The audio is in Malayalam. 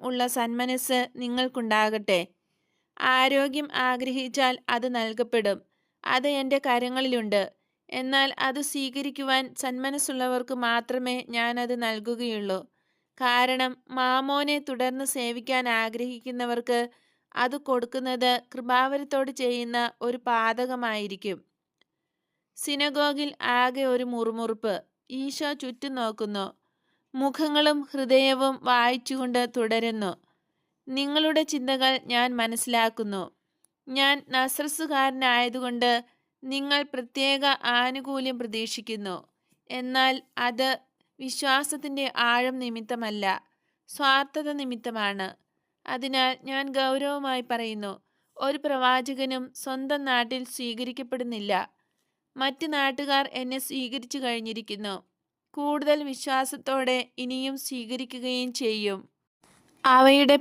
ഉള്ള സന്മനസ് നിങ്ങൾക്കുണ്ടാകട്ടെ. ആരോഗ്യം ആഗ്രഹിച്ചാൽ അത് നൽകപ്പെടും. അത് എൻ്റെ കരങ്ങളിലുണ്ട്. എന്നാൽ അത് സ്വീകരിക്കുവാൻ സന്മനസ്സുള്ളവർക്ക് മാത്രമേ ഞാനത് നൽകുകയുള്ളൂ. കാരണം മാമോനെ തുടർന്ന് സേവിക്കാൻ ആഗ്രഹിക്കുന്നവർക്ക് അത് കൊടുക്കുന്നത് കൃപാവരത്തോട് ചെയ്യുന്ന ഒരു പാതകമായിരിക്കും. സിനഗോഗിൽ ആകെ ഒരു മുറുമുറുപ്പ്. ഈശോ ചുറ്റും നോക്കുന്നു. മുഖങ്ങളും ഹൃദയവും വായിച്ചുകൊണ്ട് തുടരുന്നു. നിങ്ങളുടെ ചിന്തകൾ ഞാൻ മനസ്സിലാക്കുന്നു. ഞാൻ നസ്രത്തുകാരനായതുകൊണ്ട് നിങ്ങൾ പ്രത്യേക ആനുകൂല്യം പ്രതീക്ഷിക്കുന്നു. എന്നാൽ അത് വിശ്വാസത്തിൻ്റെ ആഴം നിമിത്തമല്ല, സ്വാർത്ഥത നിമിത്തമാണ്. അതിനാൽ ഞാൻ ഗൗരവമായി പറയുന്നു, ഒരു പ്രവാചകനും സ്വന്തം നാട്ടിൽ സ്വീകരിക്കപ്പെടുന്നില്ല. മറ്റ് നാട്ടുകാർ എന്നെ സ്വീകരിച്ചു കഴിഞ്ഞിരിക്കുന്നു. കൂടുതൽ വിശ്വാസത്തോടെ ഇനിയും സ്വീകരിക്കുകയും ചെയ്യും. അവയുടെ